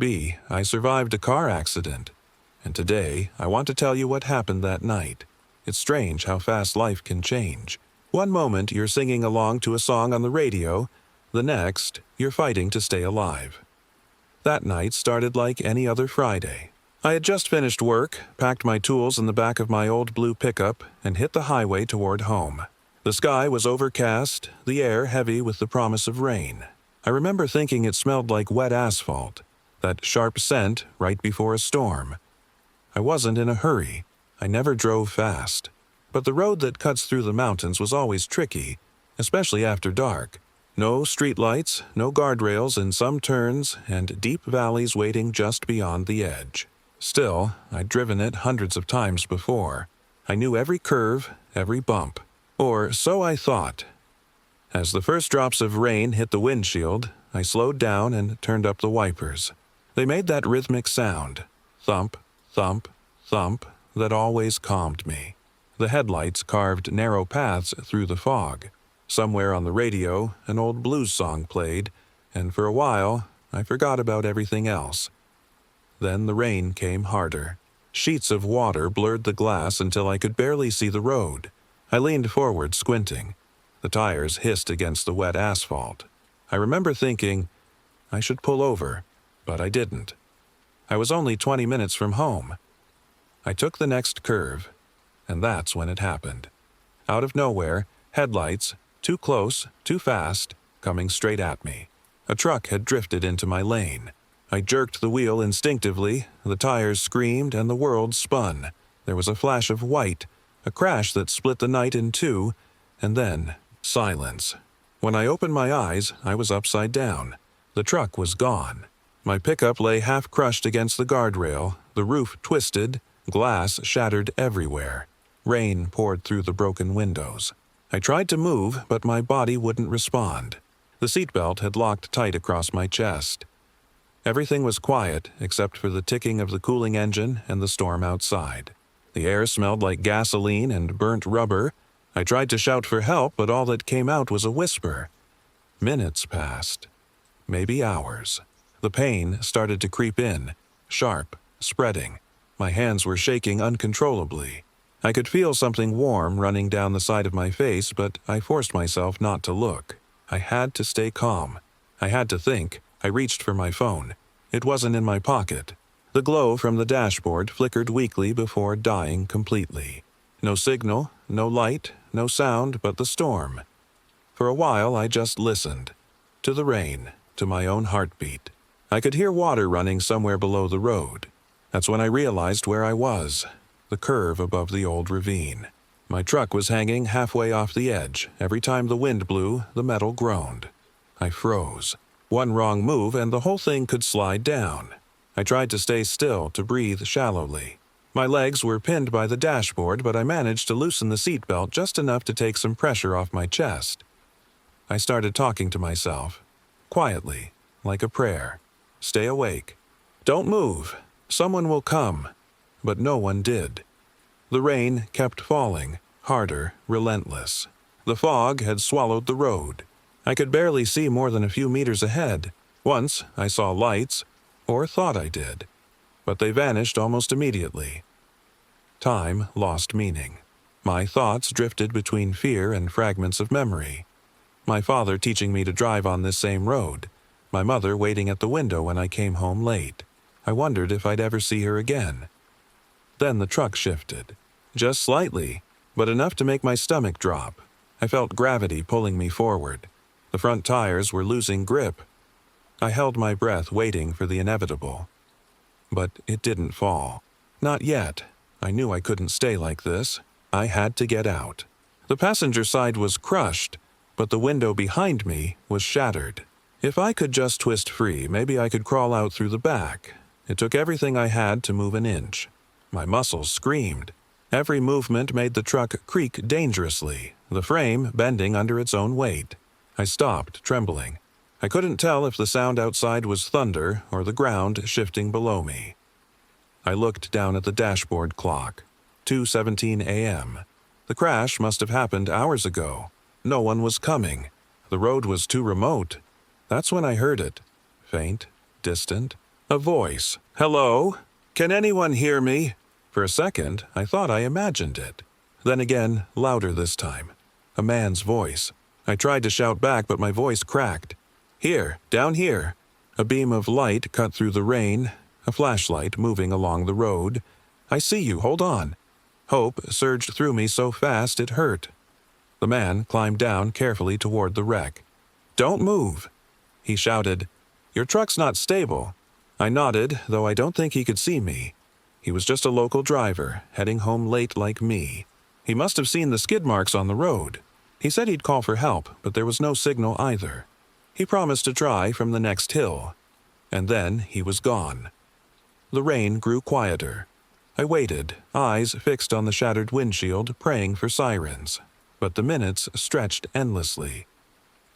B. I survived a car accident. And today, I want to tell you what happened that night. It's strange how fast life can change. One moment, you're singing along to a song on the radio. The next, you're fighting to stay alive. That night started like any other Friday. I had just finished work, packed my tools in the back of my old blue pickup, and hit the highway toward home. The sky was overcast, the air heavy with the promise of rain. I remember thinking it smelled like wet asphalt, that sharp scent right before a storm. I wasn't in a hurry. I never drove fast. But the road that cuts through the mountains was always tricky, especially after dark. No streetlights, no guardrails in some turns, and deep valleys waiting just beyond the edge. Still, I'd driven it hundreds of times before. I knew every curve, every bump. Or so I thought. As the first drops of rain hit the windshield, I slowed down and turned up the wipers. They made that rhythmic sound, thump, thump, thump, that always calmed me. The headlights carved narrow paths through the fog. Somewhere on the radio, an old blues song played, and for a while, I forgot about everything else. Then the rain came harder. Sheets of water blurred the glass until I could barely see the road. I leaned forward, squinting. The tires hissed against the wet asphalt. I remember thinking, I should pull over, but I didn't. I was only 20 minutes from home. I took the next curve, and that's when it happened. Out of nowhere, headlights, too close, too fast, coming straight at me. A truck had drifted into my lane. I jerked the wheel instinctively, the tires screamed, and the world spun. There was a flash of white, a crash that split the night in two, and then silence. When I opened my eyes, I was upside down. The truck was gone. My pickup lay half-crushed against the guardrail, the roof twisted, glass shattered everywhere. Rain poured through the broken windows. I tried to move, but my body wouldn't respond. The seatbelt had locked tight across my chest. Everything was quiet except for the ticking of the cooling engine and the storm outside. The air smelled like gasoline and burnt rubber. I tried to shout for help, but all that came out was a whisper. Minutes passed. Maybe hours. The pain started to creep in, sharp, spreading. My hands were shaking uncontrollably. I could feel something warm running down the side of my face, but I forced myself not to look. I had to stay calm. I had to think. I reached for my phone. It wasn't in my pocket. The glow from the dashboard flickered weakly before dying completely. No signal, no light, no sound but the storm. For a while I just listened. To the rain, to my own heartbeat. I could hear water running somewhere below the road. That's when I realized where I was. The curve above the old ravine. My truck was hanging halfway off the edge. Every time the wind blew, the metal groaned. I froze. One wrong move and the whole thing could slide down. I tried to stay still, to breathe shallowly. My legs were pinned by the dashboard, but I managed to loosen the seatbelt just enough to take some pressure off my chest. I started talking to myself, quietly, like a prayer. Stay awake. Don't move. Someone will come. But no one did. The rain kept falling, harder, relentless. The fog had swallowed the road. I could barely see more than a few meters ahead. Once I saw lights, or thought I did, but they vanished almost immediately. Time lost meaning. My thoughts drifted between fear and fragments of memory. My father teaching me to drive on this same road. My mother waiting at the window when I came home late. I wondered if I'd ever see her again. Then the truck shifted. Just slightly, but enough to make my stomach drop. I felt gravity pulling me forward. The front tires were losing grip. I held my breath waiting for the inevitable. But it didn't fall. Not yet. I knew I couldn't stay like this. I had to get out. The passenger side was crushed, but the window behind me was shattered. If I could just twist free, maybe I could crawl out through the back. It took everything I had to move an inch. My muscles screamed. Every movement made the truck creak dangerously, the frame bending under its own weight. I stopped, trembling. I couldn't tell if the sound outside was thunder or the ground shifting below me. I looked down at the dashboard clock. 2:17 a.m. The crash must have happened hours ago. No one was coming. The road was too remote. That's when I heard it. Faint, distant, A voice. Hello? Can anyone hear me? For a second, I thought I imagined it. Then again, louder this time. A man's voice. I tried to shout back, but my voice cracked. Here, down here. A beam of light cut through the rain, a flashlight moving along the road. I see you, hold on. Hope surged through me so fast it hurt. The man climbed down carefully toward the wreck. Don't move, he shouted. Your truck's not stable. I nodded, though I don't think he could see me. He was just a local driver, heading home late like me. He must have seen the skid marks on the road. He said he'd call for help, but there was no signal either. He promised to try from the next hill. And then he was gone. The rain grew quieter. I waited, eyes fixed on the shattered windshield, praying for sirens. But the minutes stretched endlessly.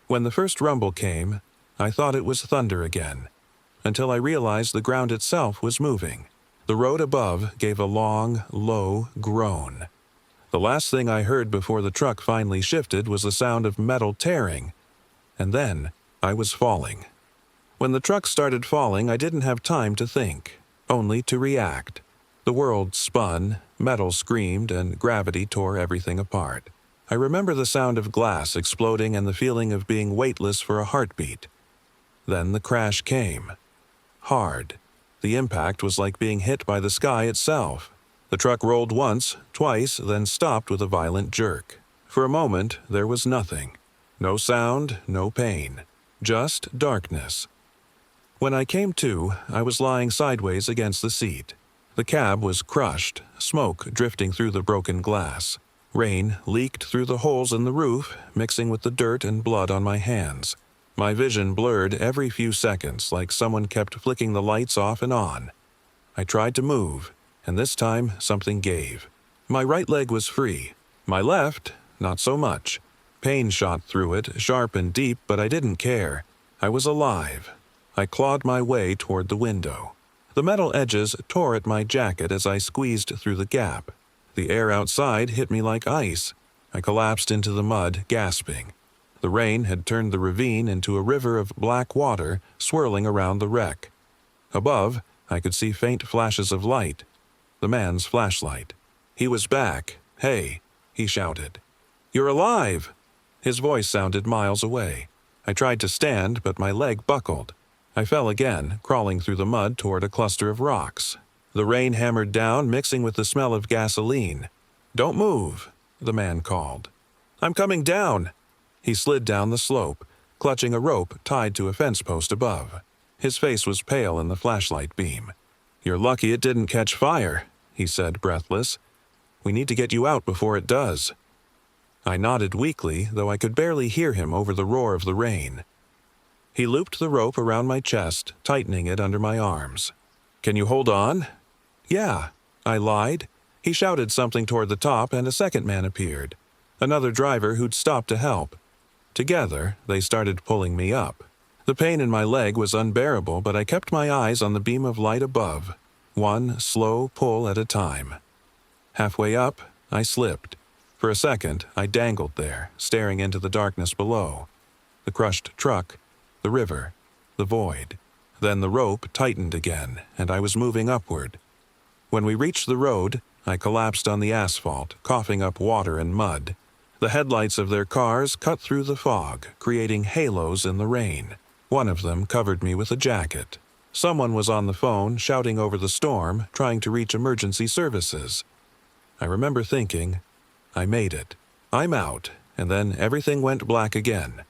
When the first rumble came, I thought it was thunder again, until I realized the ground itself was moving. The road above gave a long, low groan. The last thing I heard before the truck finally shifted was the sound of metal tearing. And then I was falling. When the truck started falling, I didn't have time to think, only to react. The world spun, metal screamed, and gravity tore everything apart. I remember the sound of glass exploding and the feeling of being weightless for a heartbeat. Then the crash came. Hard. The impact was like being hit by the sky itself. The truck rolled once, twice, then stopped with a violent jerk. For a moment, there was nothing. No sound, no pain. Just darkness. When I came to, I was lying sideways against the seat. The cab was crushed, smoke drifting through the broken glass. Rain leaked through the holes in the roof, mixing with the dirt and blood on my hands. My vision blurred every few seconds, like someone kept flicking the lights off and on. I tried to move, and this time something gave. My right leg was free. My left, not so much. Pain shot through it, sharp and deep, but I didn't care. I was alive. I clawed my way toward the window. The metal edges tore at my jacket as I squeezed through the gap. The air outside hit me like ice. I collapsed into the mud, gasping. The rain had turned the ravine into a river of black water swirling around the wreck. Above, I could see faint flashes of light. The man's flashlight. He was back. Hey, he shouted. You're alive! His voice sounded miles away. I tried to stand, but my leg buckled. I fell again, crawling through the mud toward a cluster of rocks. The rain hammered down, mixing with the smell of gasoline. Don't move, the man called. I'm coming down. He slid down the slope, clutching a rope tied to a fence post above. His face was pale in the flashlight beam. You're lucky it didn't catch fire, he said, breathless. We need to get you out before it does. I nodded weakly, though I could barely hear him over the roar of the rain. He looped the rope around my chest, tightening it under my arms. Can you hold on? Yeah, I lied. He shouted something toward the top, and a second man appeared, another driver who'd stopped to help. Together, they started pulling me up. The pain in my leg was unbearable, but I kept my eyes on the beam of light above, one slow pull at a time. Halfway up, I slipped. For a second, I dangled there, staring into the darkness below. The crushed truck, the river, the void. Then the rope tightened again, and I was moving upward. When we reached the road, I collapsed on the asphalt, coughing up water and mud. The headlights of their cars cut through the fog, creating halos in the rain. One of them covered me with a jacket. Someone was on the phone, shouting over the storm, trying to reach emergency services. I remember thinking, I made it. I'm out, and then everything went black again.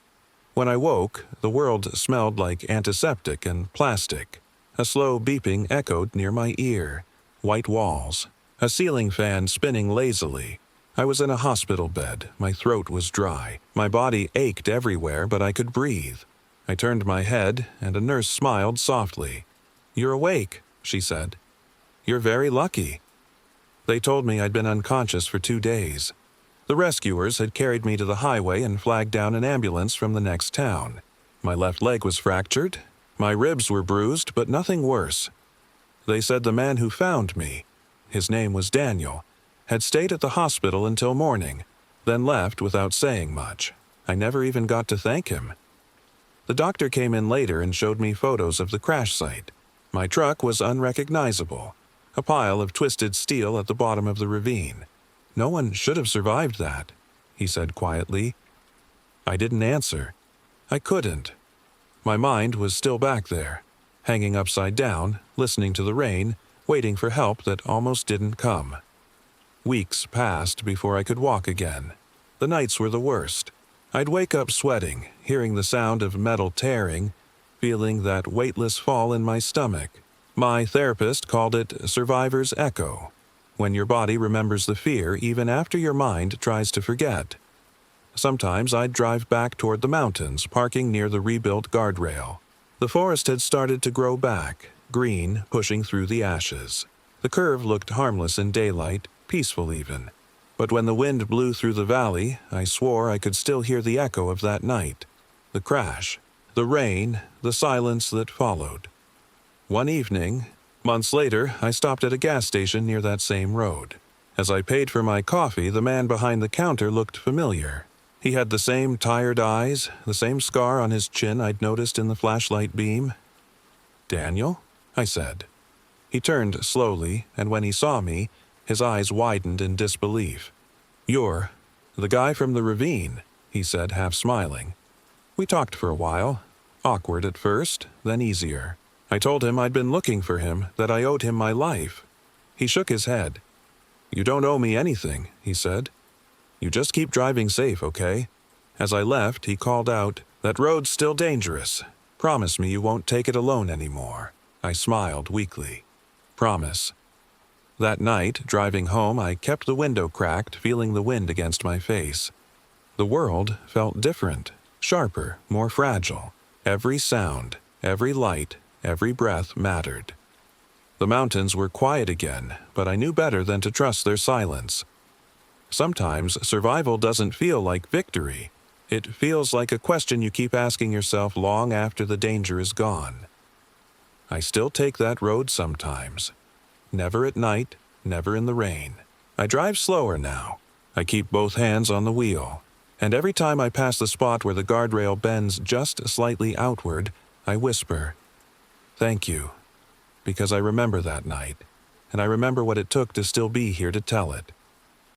When I woke, the world smelled like antiseptic and plastic. A slow beeping echoed near my ear. White walls. A ceiling fan spinning lazily. I was in a hospital bed. My throat was dry. My body ached everywhere, but I could breathe. I turned my head, and a nurse smiled softly. You're awake, she said. You're very lucky. They told me I'd been unconscious for 2 days. The rescuers had carried me to the highway and flagged down an ambulance from the next town. My left leg was fractured. My ribs were bruised, but nothing worse. They said the man who found me, his name was Daniel, had stayed at the hospital until morning, then left without saying much. I never even got to thank him. The doctor came in later and showed me photos of the crash site. My truck was unrecognizable, a pile of twisted steel at the bottom of the ravine. "No one should have survived that," he said quietly. I didn't answer. I couldn't. My mind was still back there, hanging upside down, listening to the rain, waiting for help that almost didn't come. Weeks passed before I could walk again. The nights were the worst. I'd wake up sweating, hearing the sound of metal tearing, feeling that weightless fall in my stomach. My therapist called it survivor's echo, when your body remembers the fear even after your mind tries to forget. Sometimes I'd drive back toward the mountains, parking near the rebuilt guardrail. The forest had started to grow back, green, pushing through the ashes. The curve looked harmless in daylight, peaceful even. But when the wind blew through the valley, I swore I could still hear the echo of that night. The crash, the rain, the silence that followed. One evening, months later, I stopped at a gas station near that same road. As I paid for my coffee, the man behind the counter looked familiar. He had the same tired eyes, the same scar on his chin I'd noticed in the flashlight beam. "Daniel?" I said. He turned slowly, and when he saw me, his eyes widened in disbelief. "You're the guy from the ravine," he said, half smiling. We talked for a while, awkward at first, then easier. I told him I'd been looking for him, that I owed him my life. He shook his head. "You don't owe me anything," he said. "You just keep driving safe, okay?" As I left, he called out, "That road's still dangerous. Promise me you won't take it alone anymore." I smiled weakly. Promise. That night, driving home, I kept the window cracked, feeling the wind against my face. The world felt different, sharper, more fragile. Every sound, every light, every breath mattered. The mountains were quiet again, but I knew better than to trust their silence. Sometimes survival doesn't feel like victory. It feels like a question you keep asking yourself long after the danger is gone. I still take that road sometimes. Never at night, never in the rain. I drive slower now. I keep both hands on the wheel. And every time I pass the spot where the guardrail bends just slightly outward, I whisper, "Thank you," because I remember that night, and I remember what it took to still be here to tell it.